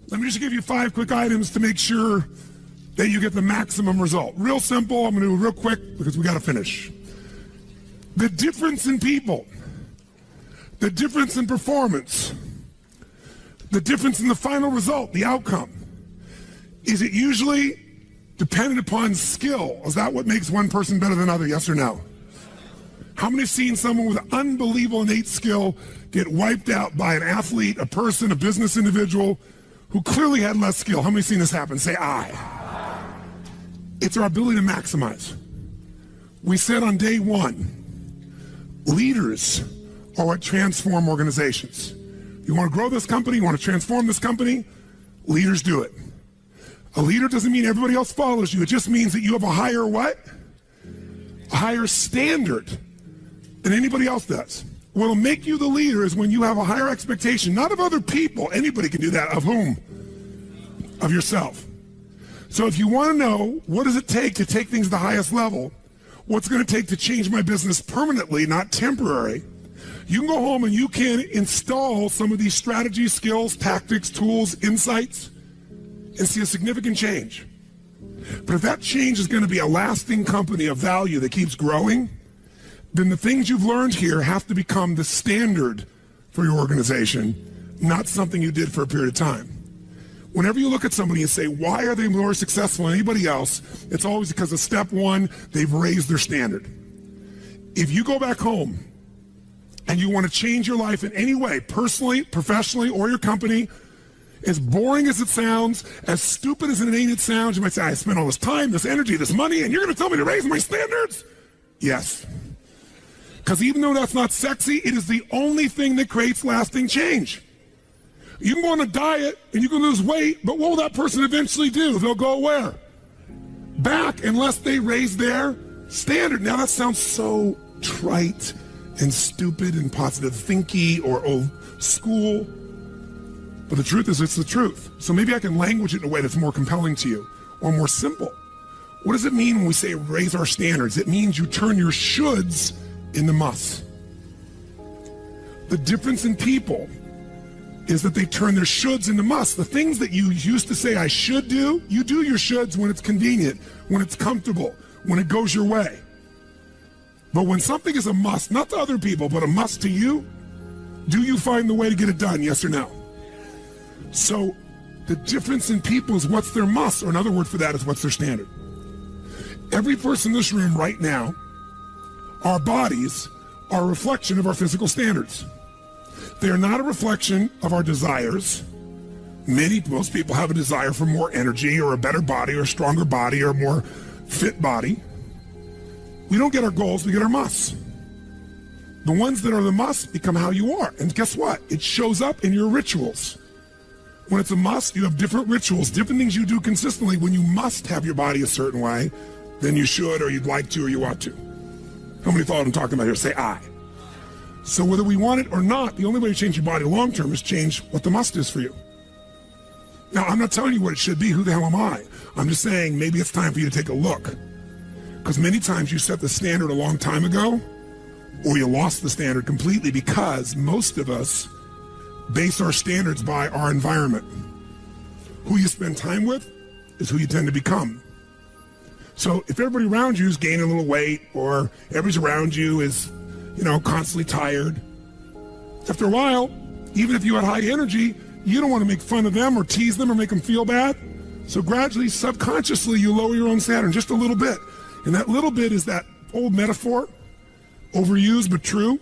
Let me just give you 5 quick items to make sure that you get the maximum result. Real simple. I'm going to do it real quick because we got to finish. The difference in people, the difference in performance, the difference in the final result, the outcome, is it usually dependent upon skill? Is that what makes one person better than another? Yes or no? How many have seen someone with unbelievable innate skill get wiped out by an athlete, a person, a business individual who clearly had less skill? How many have seen this happen? Say aye. It's our ability to maximize. We said on day 1, leaders are what transform organizations. You want to grow this company, you want to transform this company, leaders do it. A leader doesn't mean everybody else follows you. It just means that you have a higher what? A higher standard than anybody else does. What'll make you the leader is when you have a higher expectation, not of other people. Anybody can do that. Of whom? Of yourself. So if you want to know what does it take to take things to the highest level, what's going to take to change my business permanently, not temporary, you can go home and you can install some of these strategies, skills, tactics, tools, insights, and see a significant change. But if that change is going to be a lasting company of value that keeps growing, then the things you've learned here have to become the standard for your organization, not something you did for a period of time. Whenever you look at somebody and say, why are they more successful than anybody else? It's always because of step 1, they've raised their standard. If you go back home and you want to change your life in any way, personally, professionally, or your company, as boring as it sounds, as stupid as it ain't it sounds, you might say, I spent all this time, this energy, this money, and you're going to tell me to raise my standards? Yes. Because even though that's not sexy, it is the only thing that creates lasting change. You can go on a diet and you can lose weight, but what will that person eventually do? They'll go where? Back, unless they raise their standard. Now that sounds so trite and stupid and positive thinky or old school, but the truth is it's the truth. So maybe I can language it in a way that's more compelling to you or more simple. What does it mean when we say raise our standards? It means you turn your shoulds into musts. The difference in people is that they turn their shoulds into musts. The things that you used to say I should do, you do your shoulds when it's convenient, when it's comfortable, when it goes your way. But when something is a must, not to other people, but a must to you, do you find the way to get it done, yes or no? So the difference in people is what's their must, or another word for that is what's their standard. Every person in this room right now, our bodies are a reflection of our physical standards. They are not a reflection of our desires. Most people have a desire for more energy or a better body or a stronger body or a more fit body. We don't get our goals, we get our musts. The ones that are the musts become how you are. And guess what? It shows up in your rituals. When it's a must, you have different rituals, different things you do consistently when you must have your body a certain way than you should or you'd like to or you ought to. How many thought I'm talking about here? Say aye. So whether we want it or not, the only way to change your body long term is change what the must is for you. Now, I'm not telling you what it should be. Who the hell am I? I'm just saying maybe it's time for you to take a look. Because many times you set the standard a long time ago, or you lost the standard completely because most of us base our standards by our environment. Who you spend time with is who you tend to become. So if everybody around you is gaining a little weight, or everybody around you is, constantly tired, after a while, even if you had high energy, you don't want to make fun of them or tease them or make them feel bad. So gradually, subconsciously, you lower your own standard just a little bit. And that little bit is that old metaphor, overused but true.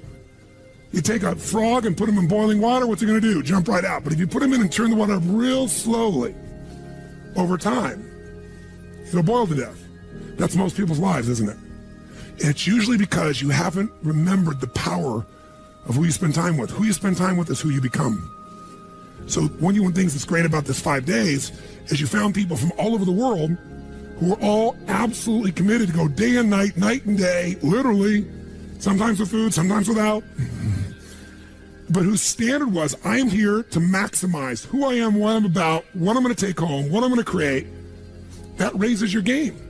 You take a frog and put him in boiling water, what's it going to do? Jump right out. But if you put him in and turn the water up real slowly, over time, it'll boil to death. That's most people's lives, isn't it? And it's usually because you haven't remembered the power of who you spend time with. Who you spend time with is who you become. So one of the things that's great about this 5 days is you found people from all over the world who are all absolutely committed to go day and night, night and day, literally, sometimes with food, sometimes without, but whose standard was, I am here to maximize who I am, what I'm about, what I'm going to take home, what I'm going to create. That raises your game.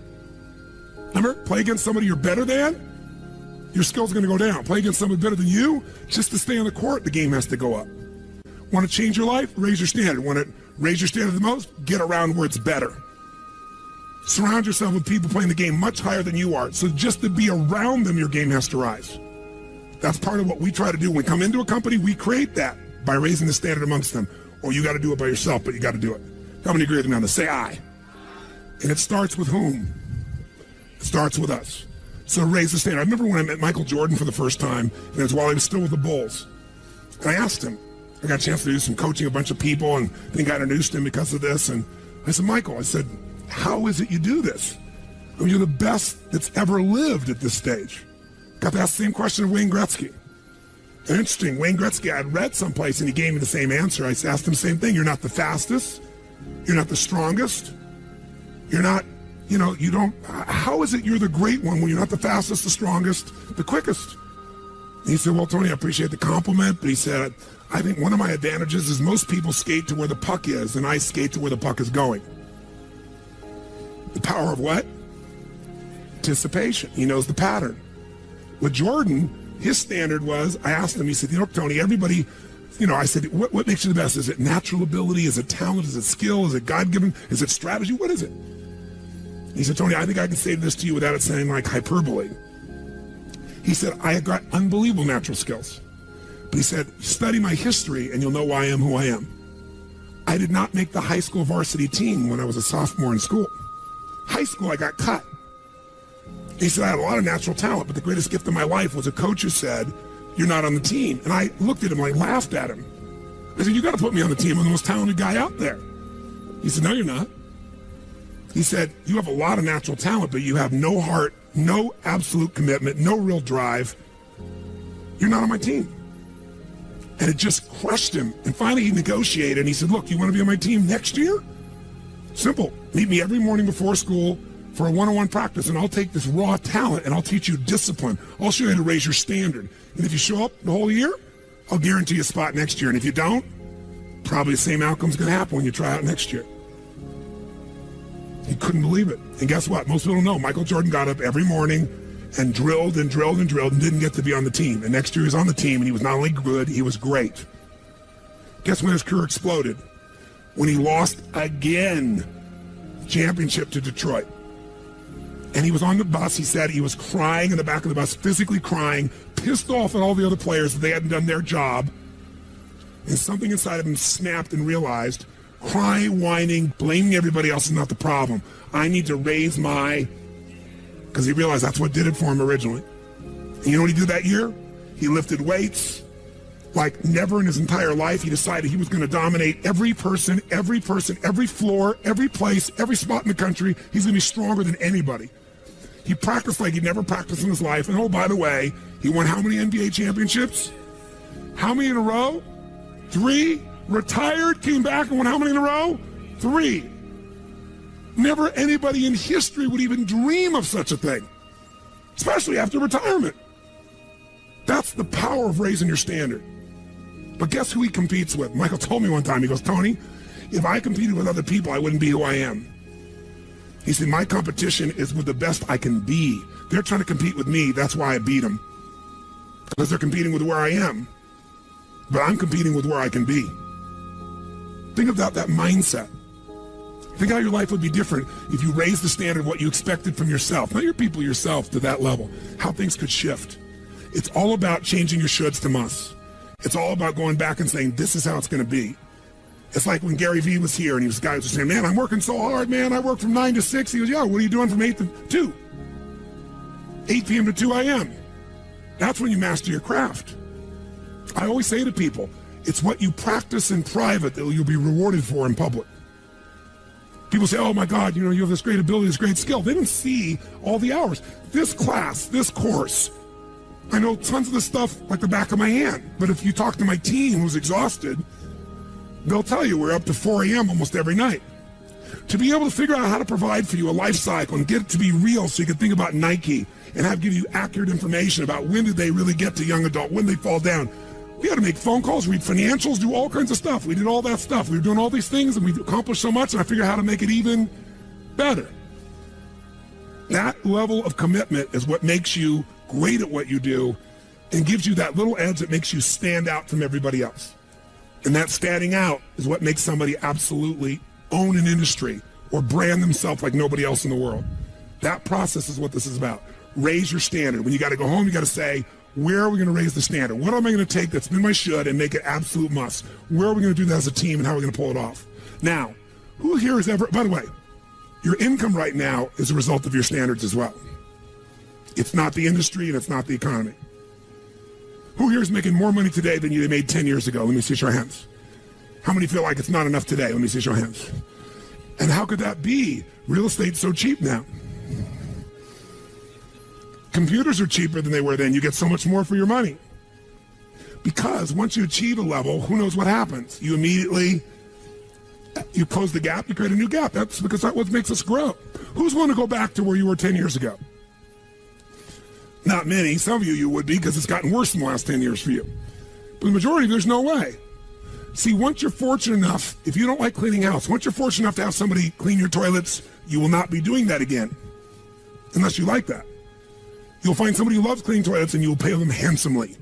Remember, play against somebody you're better than, your skills are going to go down. Play against somebody better than you, just to stay on the court, the game has to go up. Want to change your life? Raise your standard. Want to raise your standard the most? Get around where it's better. Surround yourself with people playing the game much higher than you are. So just to be around them, your game has to rise. That's part of what we try to do. When we come into a company, we create that by raising the standard amongst them. Or you got to do it by yourself, but you got to do it. How many agree with me on this? Say I. And it starts with whom? It starts with us. So raise the standard. I remember when I met Michael Jordan for the first time, and it was while he was still with the Bulls. And I asked him, I got a chance to do some coaching, a bunch of people, and then got introduced to him because of this. And I said, Michael, I said, how is it you do this? I mean, you're the best that's ever lived at this stage. Got to ask the same question of Wayne Gretzky. And interesting, Wayne Gretzky, I had read someplace and he gave me the same answer. I asked him the same thing. You're not the fastest. You're not the strongest. You're not, you don't, how is it you're the great one when you're not the fastest, the strongest, the quickest? And he said, well, Tony, I appreciate the compliment, but he said, I think one of my advantages is most people skate to where the puck is, and I skate to where the puck is going. The power of what? Anticipation. He knows the pattern. With Jordan, his standard was, I asked him, he said, Tony, everybody, I said, what makes you the best? Is it natural ability? Is it talent? Is it skill? Is it God-given? Is it strategy? What is it? He said, Tony, I think I can say this to you without it sounding like hyperbole. He said, I have got unbelievable natural skills. But he said, study my history and you'll know why I am who I am. I did not make the high school varsity team when I was a sophomore in school. High school, I got cut. He said, I had a lot of natural talent, but the greatest gift of my life was a coach who said, you're not on the team. And I looked at him, I laughed at him. I said, you got to put me on the team. I'm the most talented guy out there. He said, no, you're not. He said, you have a lot of natural talent, but you have no heart, no absolute commitment, no real drive. You're not on my team. And it just crushed him. And finally he negotiated and he said, look, you want to be on my team next year? Simple. Meet me every morning before school for a one-on-one practice, and I'll take this raw talent and I'll teach you discipline. I'll show you how to raise your standard. And if you show up the whole year, I'll guarantee you a spot next year. And if you don't, probably the same outcome's going to happen when you try out next year. He couldn't believe it. And guess what? Most people don't know. Michael Jordan got up every morning and drilled and drilled and drilled and didn't get to be on the team. And next year he was on the team, and he was not only good, he was great. Guess when his career exploded? When he lost again, championship to Detroit. And he was on the bus. He said he was crying in the back of the bus, physically crying, pissed off at all the other players that they hadn't done their job. And something inside of him snapped and realized, crying, whining, blaming everybody else is not the problem. I need to raise my... Because he realized that's what did it for him originally. And you know what he did that year? He lifted weights like never in his entire life. He decided he was going to dominate every person, every floor, every place, every spot in the country. He's going to be stronger than anybody. He practiced like he'd never practiced in his life. And oh, by the way, he won how many NBA championships? How many in a row? 3. Retired, came back and won how many in a row? 3. Never anybody in history would even dream of such a thing, especially after retirement. That's the power of raising your standard. But guess who he competes with? Michael told me one time, he goes, Tony, if I competed with other people, I wouldn't be who I am. He said, my competition is with the best I can be. They're trying to compete with me. That's why I beat them. Because they're competing with where I am. But I'm competing with where I can be. Think about that mindset. Think how your life would be different if you raised the standard of what you expected from yourself, not your people, yourself, to that level, how things could shift. It's all about changing your shoulds to musts. It's all about going back and saying, this is how it's going to be. It's like when Gary Vee was here and he was guys were saying, man, I'm working so hard, man. I work from 9 to 6. He goes, yeah, what are you doing from 8 to 2? 8 p.m. to 2 a.m. That's when you master your craft. I always say to people, it's what you practice in private that you'll be rewarded for in public. People say, oh my God, you have this great ability, this great skill. They didn't see all the hours. This class, this course, I know tons of the stuff like the back of my hand. But if you talk to my team who's exhausted, they'll tell you we're up to 4 a.m. almost every night. To be able to figure out how to provide for you a life cycle and get it to be real so you can think about Nike and give you accurate information about when did they really get to young adult, when they fall down. We had to make phone calls, read financials, do all kinds of stuff. We did all that stuff. We were doing all these things, and we've accomplished so much, and I figured out how to make it even better. That level of commitment is what makes you great at what you do and gives you that little edge that makes you stand out from everybody else. And that standing out is what makes somebody absolutely own an industry or brand themselves like nobody else in the world. That process is what this is about. Raise your standard. When you got to go home, you got to say, where are we going to raise the standard? What am I going to take that's been my should and make it absolute must? Where are we going to do that as a team and how are we going to pull it off? Now, who here has ever, by the way, your income right now is a result of your standards as well. It's not the industry and it's not the economy. Who here is making more money today than you made 10 years ago? Let me see your hands. How many feel like it's not enough today? Let me see your hands. And how could that be? Real estate's so cheap now. Computers are cheaper than they were then. You get so much more for your money. Because once you achieve a level, who knows what happens? You immediately, you close the gap, you create a new gap. That's because that's what makes us grow. Who's willing to go back to where you were 10 years ago? Not many. Some of you would be because it's gotten worse in the last 10 years for you. But the majority, there's no way. See, once you're fortunate enough, if you don't like cleaning house, once you're fortunate enough to have somebody clean your toilets, you will not be doing that again. Unless you like that. You'll find somebody who loves cleaning toilets and you'll pay them handsomely.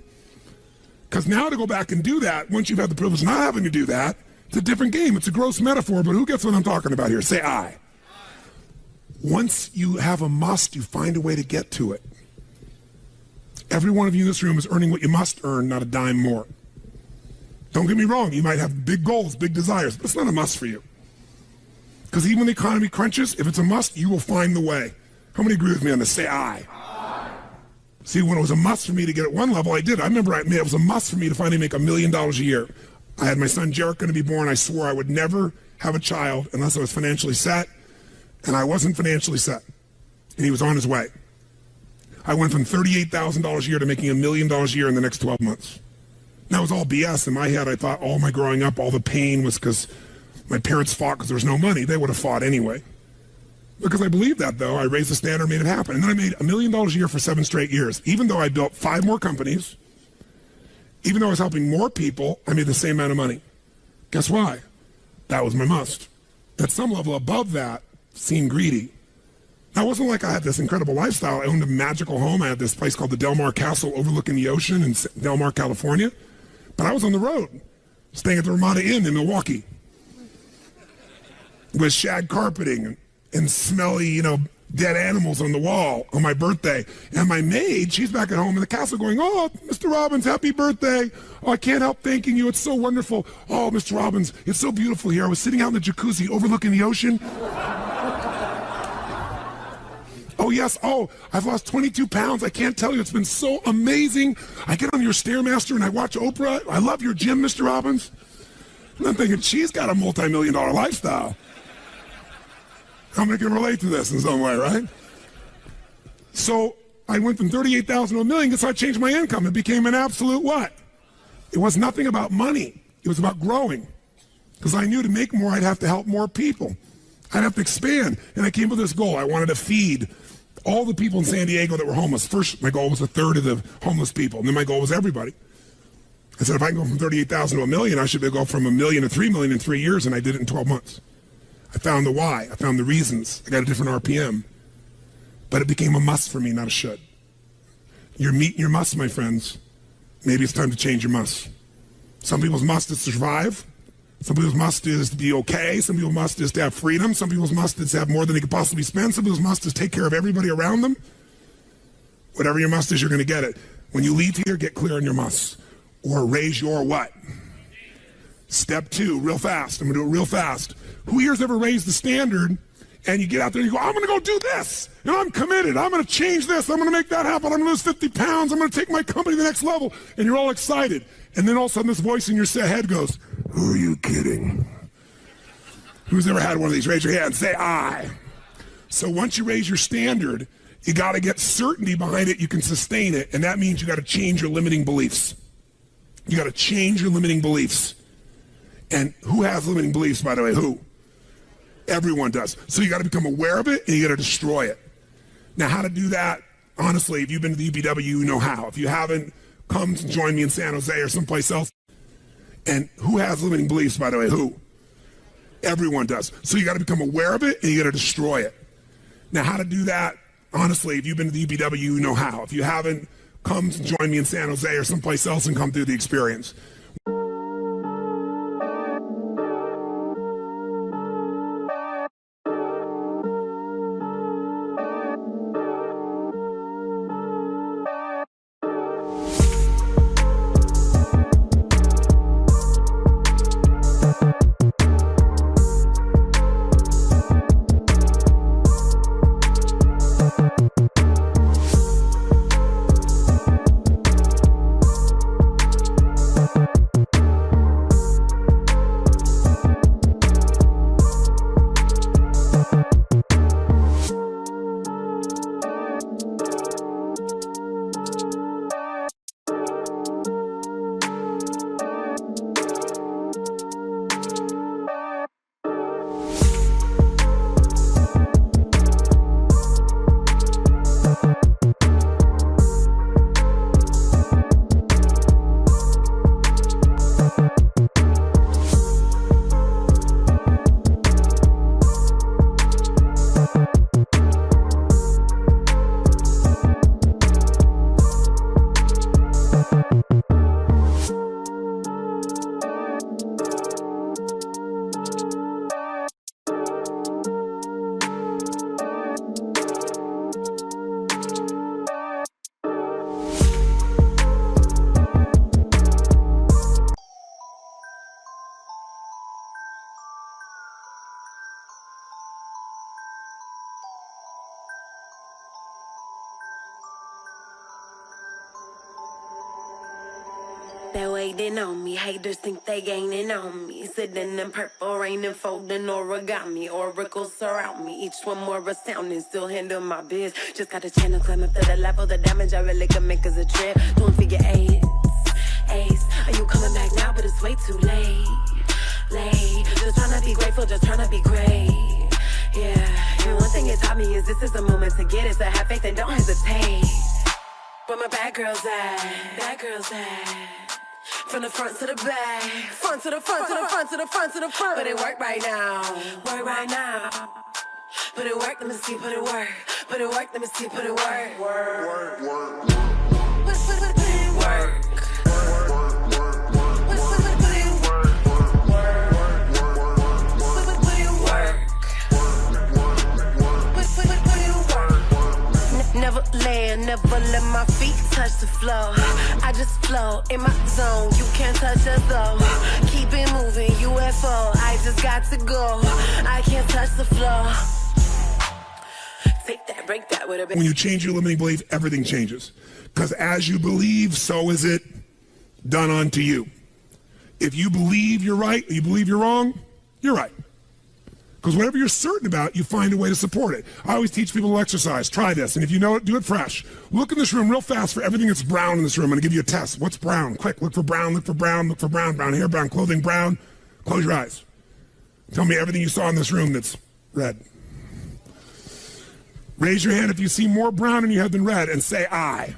Because now to go back and do that, once you've had the privilege of not having to do that, it's a different game. It's a gross metaphor, but who gets what I'm talking about here? Say I. Once you have a must, you find a way to get to it. Every one of you in this room is earning what you must earn, not a dime more. Don't get me wrong, you might have big goals, big desires, but it's not a must for you. Because even when the economy crunches, if it's a must, you will find the way. How many agree with me on this? Say I. See, when it was a must for me to get at one level, I did. I remember it was a must for me to finally make $1 million a year. I had my son Jarek going to be born. I swore I would never have a child unless I was financially set, and I wasn't financially set, and he was on his way. I went from $38,000 a year to making $1 million a year in the next 12 months. That was all BS. In my head, I thought all my growing up, all the pain was because my parents fought because there was no money. They would have fought anyway. Because I believed that, though. I raised the standard, made it happen. And then I made $1 million a year for 7 straight years. Even though I built 5 more companies, even though I was helping more people, I made the same amount of money. Guess why? That was my must. At some level above that, seemed greedy. Now, it wasn't like I had this incredible lifestyle. I owned a magical home. I had this place called the Del Mar Castle overlooking the ocean in Del Mar, California. But I was on the road, staying at the Ramada Inn in Milwaukee with shag carpeting and smelly, dead animals on the wall on my birthday. And my maid, she's back at home in the castle going, "Oh, Mr. Robbins, happy birthday. Oh, I can't help thanking you. It's so wonderful. Oh, Mr. Robbins, it's so beautiful here. I was sitting out in the jacuzzi overlooking the ocean. Oh, yes. Oh, I've lost 22 pounds. I can't tell you. It's been so amazing. I get on your Stairmaster and I watch Oprah. I love your gym, Mr. Robbins." And I'm thinking, she's got a multi-million-dollar lifestyle. How many can relate to this in some way, right? So I went from 38,000 to $1 million because I changed my income. It became an absolute what? It was nothing about money. It was about growing. Because I knew to make more, I'd have to help more people. I'd have to expand. And I came with this goal. I wanted to feed all the people in San Diego that were homeless. First, my goal was 1/3 of the homeless people. And then my goal was everybody. I said, if I can go from 38,000 to $1 million, I should be able to go from $1 million to $3 million in 3 years. And I did it in 12 months. I found the why. I found the reasons. I got a different RPM. But it became a must for me, not a should. You're meeting your must, my friends. Maybe it's time to change your must. Some people's must is to survive. Some people's must is to be okay. Some people's must is to have freedom. Some people's must is to have more than they could possibly spend. Some people's must is take care of everybody around them. Whatever your must is, you're going to get it. When you leave here, get clear on your must. Or raise your what? Step 2, real fast. I'm going to do it real fast. Who here's ever raised the standard and you get out there and you go, I'm going to go do this. And I'm committed. I'm going to change this. I'm going to make that happen. I'm going to lose 50 pounds. I'm going to take my company to the next level. And you're all excited. And then all of a sudden this voice in your head goes, who are you kidding? Who's ever had one of these? Raise your hand. Say I. So once you raise your standard, you got to get certainty behind it. You can sustain it. And that means you got to change your limiting beliefs. You got to change your limiting beliefs. And who has limiting beliefs, by the way? Who? Everyone does. So you got to become aware of it and you got to destroy it. Now, how to do that? Honestly, if you've been to the UPW, you know how. If you haven't, come join me in San Jose or someplace else. And who has limiting beliefs, by the way? Who? Everyone does. So you got to become aware of it and you got to destroy it. Now, how to do that? Honestly, if you've been to the UPW, you know how. If you haven't, come join me in San Jose or someplace else and come through the experience. that waiting on me. Haters think they gaining on me. Sitting in purple rain and folding origami. Oracles surround me, each one more astounding. Still handle my biz. Just got a channel climb up to the level. The damage I really can make is a trip. Doing figure eights. Ace, are you coming back now? But it's way too late. Just tryna be grateful, just tryna be great. Yeah, and one thing it taught me is this is the moment to get it. So have faith and don't hesitate. Where my bad girls at? Bad girls at? From the front to the back, front to the front to the front to the front to the front. But it work right now, work right now. Put it work, let me see, put it work. Put it work, let me see, put it work. Work. Put it work. Never land, never let my feet touch the floor. I just flow in my zone, you can't touch us though. Keep it moving, UFO, I just got to go. I can't touch the floor. Take that, break that with a bit. When you change your limiting belief, everything changes. Because as you believe, so is it done unto you. If you believe you're right, or you believe you're wrong, you're right. Because whatever you're certain about, you find a way to support it. I always teach people to exercise. Try this. And if you know it, do it fresh. Look in this room real fast for everything that's brown in this room. I'm going to give you a test. What's brown? Quick, look for brown, look for brown, look for brown. Brown hair, brown clothing, brown. Close your eyes. Tell me everything you saw in this room that's red. Raise your hand if you see more brown in your head than red and say I.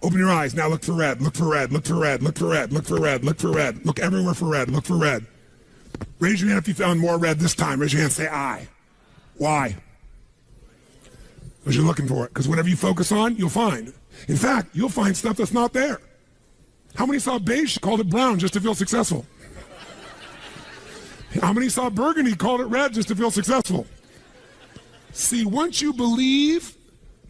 Open your eyes. Now look for red, look for red, look for red, look for red, look for red, look for red. Look everywhere for red, look for red. Raise your hand if you found more red this time. Raise your hand, say I. Why? Because you're looking for it. Because whatever you focus on, you'll find. In fact, you'll find stuff that's not there. How many saw beige, called it brown just to feel successful? How many saw burgundy, called it red just to feel successful? See, once you believe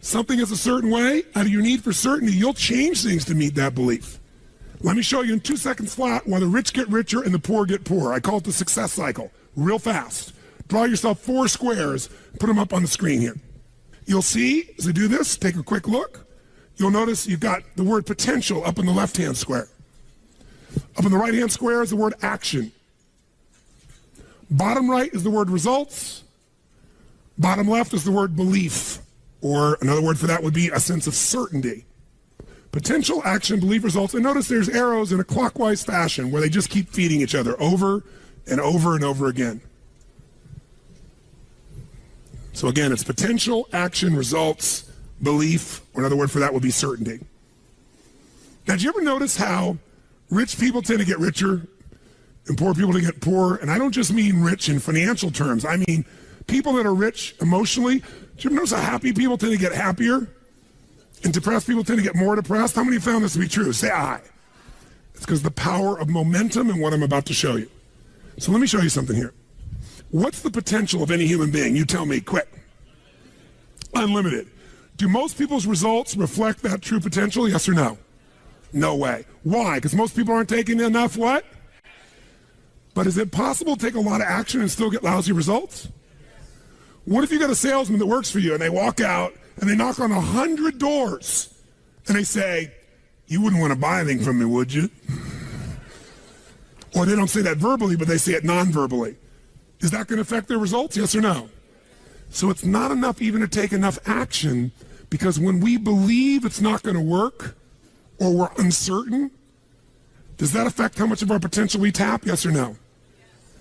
something is a certain way, out of your need for certainty, you'll change things to meet that belief. Let me show you in 2 seconds flat why the rich get richer and the poor get poorer. I call it the success cycle. Real fast. Draw yourself 4 squares, put them up on the screen here. You'll see, as I do this, take a quick look. You'll notice you've got the word potential up in the left-hand square. Up in the right-hand square is the word action. Bottom right is the word results. Bottom left is the word belief, or another word for that would be a sense of certainty. Potential, action, belief, results. And notice there's arrows in a clockwise fashion where they just keep feeding each other over and over and over again. So again, it's potential, action, results, belief, or another word for that would be certainty. Now, did you ever notice how rich people tend to get richer and poor people to get poorer? And I don't just mean rich in financial terms. I mean people that are rich emotionally. Do you ever notice how happy people tend to get happier? And depressed people tend to get more depressed? How many found this to be true? Say I. It's because the power of momentum and what I'm about to show you. So let me show you something here. What's the potential of any human being? You tell me, quick. Unlimited. Do most people's results reflect that true potential? Yes or no? No way. Why? Because most people aren't taking enough what? But is it possible to take a lot of action and still get lousy results? What if you got a salesman that works for you and they walk out and they knock on 100 doors and they say, you wouldn't want to buy anything from me, would you? Or they don't say that verbally, but they say it non-verbally. Is that going to affect their results? Yes or no? So it's not enough even to take enough action, because when we believe it's not going to work or we're uncertain, does that affect how much of our potential we tap? Yes or no?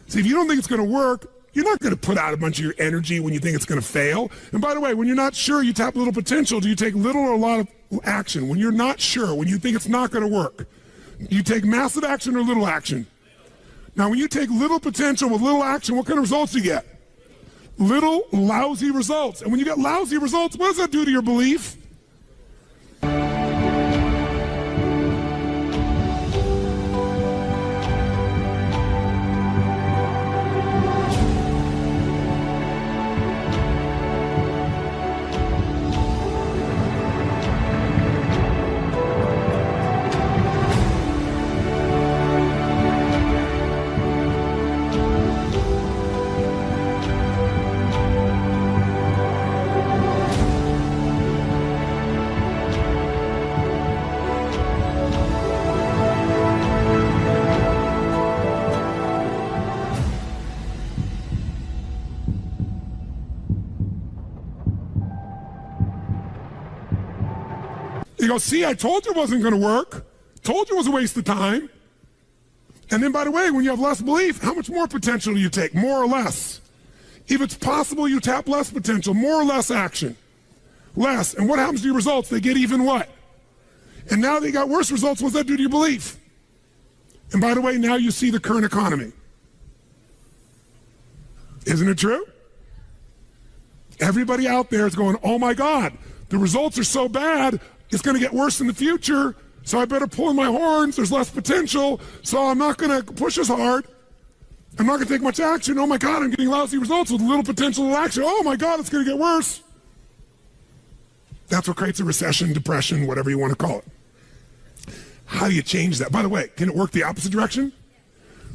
See, if you don't think it's going to work, you're not going to put out a bunch of your energy when you think it's going to fail. And by the way, when you're not sure, you tap little potential. Do you take little or a lot of action? When you're not sure, when you think it's not going to work, do you take massive action or little action? Now, when you take little potential with little action, what kind of results do you get? Little lousy results. And when you get lousy results, what does that do to your belief? They go, see, I told you it wasn't going to work. Told you it was a waste of time. And then, by the way, when you have less belief, how much more potential do you take? More or less? If it's possible, you tap less potential, more or less action. Less. And what happens to your results? They get even what? And now they got worse results. What's that do to your belief? And by the way, now you see the current economy. Isn't it true? Everybody out there is going, oh my God, the results are so bad, it's going to get worse in the future, so I better pull in my horns, there's less potential, so I'm not going to push as hard. I'm not going to take much action. Oh my God, I'm getting lousy results with little potential action. Oh my God, it's going to get worse. That's what creates a recession, depression, whatever you want to call it. How do you change that? By the way, can it work the opposite direction?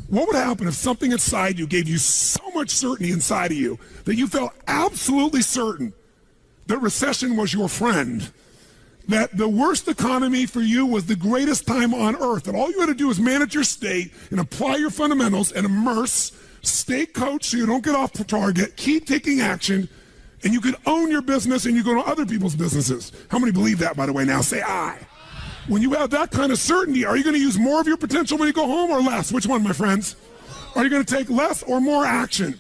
What would happen if something inside you gave you so much certainty inside of you that you felt absolutely certain that recession was your friend, that the worst economy for you was the greatest time on earth, that all you had to do is manage your state and apply your fundamentals and immerse, stay coached so you don't get off the target, keep taking action, and you could own your business and you go to other people's businesses. How many believe that, by the way, now? Say aye. When you have that kind of certainty, are you going to use more of your potential when you go home or less? Which one, my friends? Are you going to take less or more action?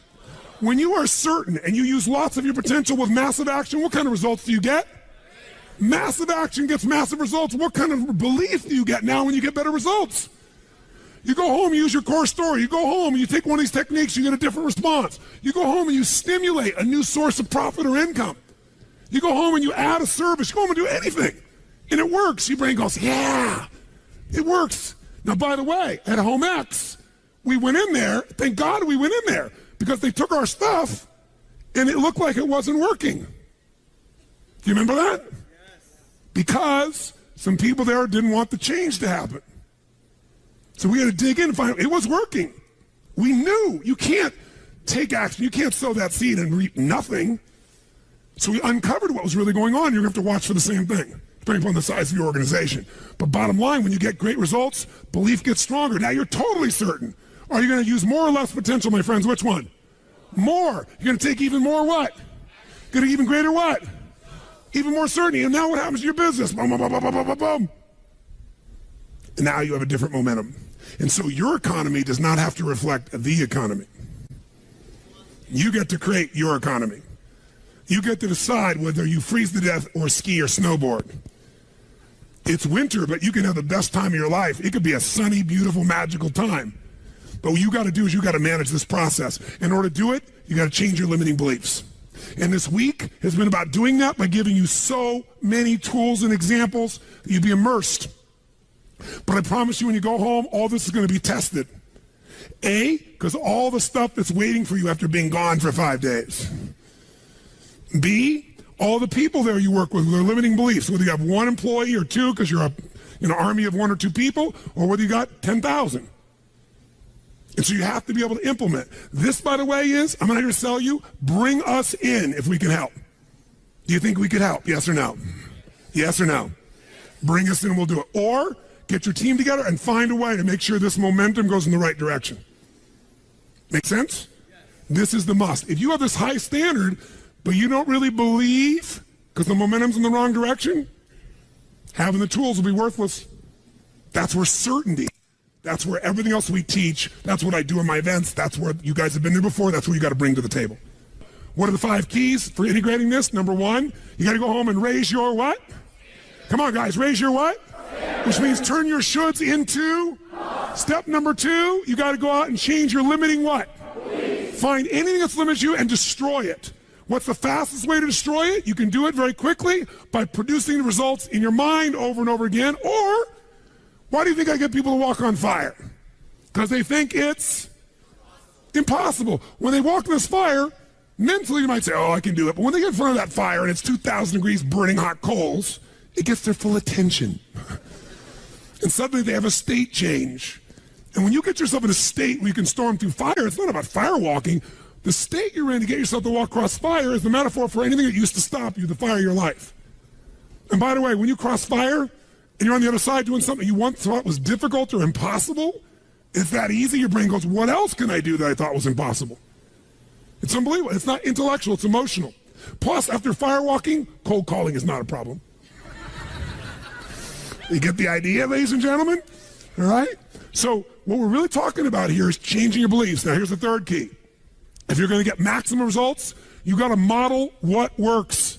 When you are certain and you use lots of your potential with massive action, what kind of results do you get? Massive action gets massive results. What kind of belief do you get now when you get better results? You go home, you use your core story. You go home and you take one of these techniques, you get a different response. You go home and you stimulate a new source of profit or income. You go home and you add a service. You go home and do anything. And it works. Your brain goes, yeah, it works. Now, by the way, at Home X, we went in there. Thank God we went in there because they took our stuff and it looked like it wasn't working. Do you remember that? Yes. Because some people there didn't want the change to happen. So we had to dig in and find out it was working. We knew you can't take action. You can't sow that seed and reap nothing. So we uncovered what was really going on. You're going to have to watch for the same thing, depending upon the size of your organization. But bottom line, when you get great results, belief gets stronger. Now you're totally certain. Are you going to use more or less potential, my friends? Which one? More. You're going to take even more what? Going to even greater what? Even more certainty. And now what happens to your business? Boom, boom, boom, boom, boom, boom, boom. And now you have a different momentum. And so your economy does not have to reflect the economy. You get to create your economy. You get to decide whether you freeze to death or ski or snowboard. It's winter, but you can have the best time of your life. It could be a sunny, beautiful, magical time. But what you got to do is you got to manage this process. In order to do it, you got to change your limiting beliefs. And this week has been about doing that by giving you so many tools and examples that you'll be immersed. But I promise you when you go home, all this is going to be tested. A, because all the stuff that's waiting for you after being gone for 5 days. B, all the people there you work with, their limiting beliefs, whether you have one employee or two because you're an army of one or two people, or whether you got 10,000. And so you have to be able to implement. This, by the way, is, I'm not here to sell you, bring us in if we can help. Do you think we could help? Yes or no? Yes or no? Bring us in and we'll do it. Or get your team together and find a way to make sure this momentum goes in the right direction. Make sense? This is the must. If you have this high standard, but you don't really believe because the momentum's in the wrong direction, having the tools will be worthless. That's where certainty, that's where everything else we teach, that's what I do in my events, that's where you guys have been there before, that's what you got to bring to the table. What are the 5 keys for integrating this? Number 1, you got to go home and raise your what? Come on, guys, raise your what? Which means turn your shoulds into. Step number 2, you got to go out and change your limiting what? Find anything that's limiting you and destroy it. What's the fastest way to destroy it? You can do it very quickly by producing the results in your mind over and over again. Or, why do you think I get people to walk on fire? Because they think it's impossible. When they walk in this fire, mentally you might say, oh, I can do it. But when they get in front of that fire and it's 2,000 degrees burning hot coals, it gets their full attention. And suddenly they have a state change. And when you get yourself in a state where you can storm through fire, it's not about fire walking. The state you're in to get yourself to walk across fire is the metaphor for anything that used to stop you, the fire of your life. And by the way, when you cross fire and you're on the other side doing something you once thought was difficult or impossible, it's that easy. Your brain goes, what else can I do that I thought was impossible? It's unbelievable. It's not intellectual, it's emotional. Plus, after fire walking, cold calling is not a problem. You get the idea, ladies and gentlemen? All right? So what we're really talking about here is changing your beliefs. Now, here's the third key. If you're going to get maximum results, you got to model what works.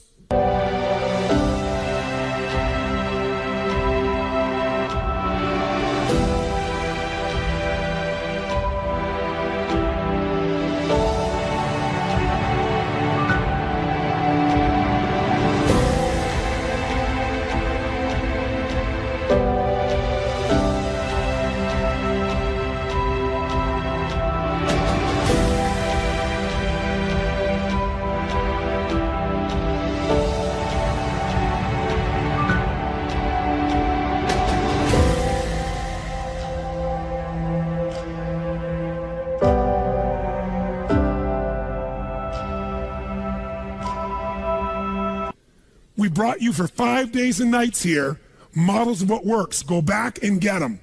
We brought you for 5 days and nights here, models of what works. Go back and get them.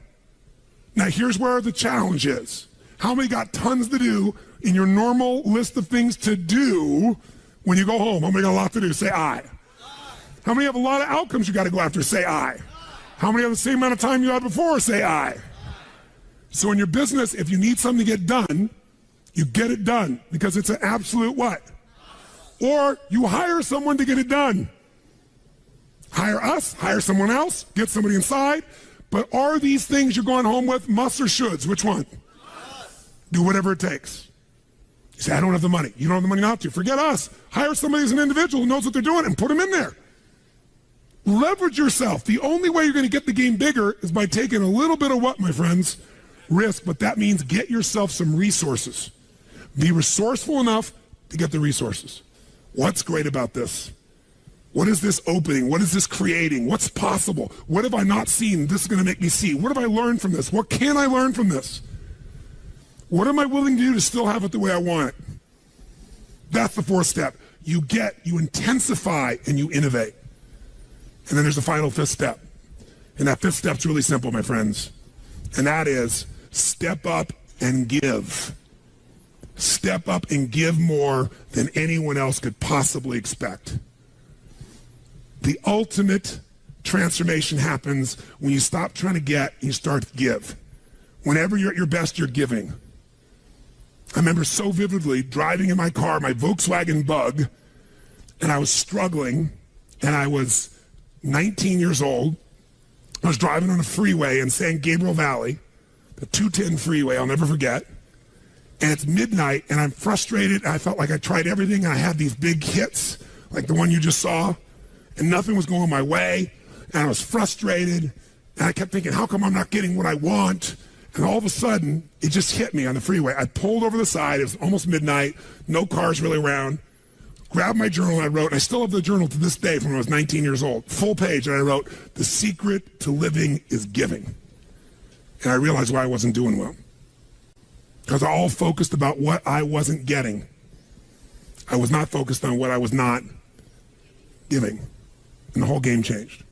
Now, here's where the challenge is. How many got tons to do in your normal list of things to do when you go home? How many got a lot to do? Say aye. How many have a lot of outcomes you got to go after? Say aye. How many have the same amount of time you had before? Say aye. So in your business, if you need something to get done, you get it done because it's an absolute what? Or you hire someone to get it done. Hire us, hire someone else, get somebody inside. But are these things you're going home with musts or shoulds? Which one? Do whatever it takes. You say, I don't have the money. You don't have the money not to. Forget us. Hire somebody as an individual who knows what they're doing and put them in there. Leverage yourself. The only way you're going to get the game bigger is by taking a little bit of what, my friends? Risk. But that means get yourself some resources. Be resourceful enough to get the resources. What's great about this? What is this opening? What is this creating? What's possible? What have I not seen? This is going to make me see. What have I learned from this? What can I learn from this? What am I willing to do to still have it the way I want it? That's the fourth step. You intensify, and you innovate. And then there's the final fifth step. And that fifth step's really simple, my friends. And that is step up and give. Step up and give more than anyone else could possibly expect. The ultimate transformation happens when you stop trying to get and you start to give. Whenever you're at your best, you're giving. I remember so vividly driving in my car, my Volkswagen Bug, and I was struggling, and I was 19 years old. I was driving on a freeway in San Gabriel Valley, the 210 freeway, I'll never forget. And it's midnight, and I'm frustrated. I felt like I tried everything, and I had these big hits, like the one you just saw. And nothing was going my way, and I was frustrated, and I kept thinking, how come I'm not getting what I want? And all of a sudden, it just hit me on the freeway. I pulled over the side. It was almost midnight, no cars really around, grabbed my journal, and I wrote, and I still have the journal to this day from when I was 19 years old, full page, and I wrote, the secret to living is giving. And I realized why I wasn't doing well. Because I all focused about what I wasn't getting. I was not focused on what I was not giving. And the whole game changed.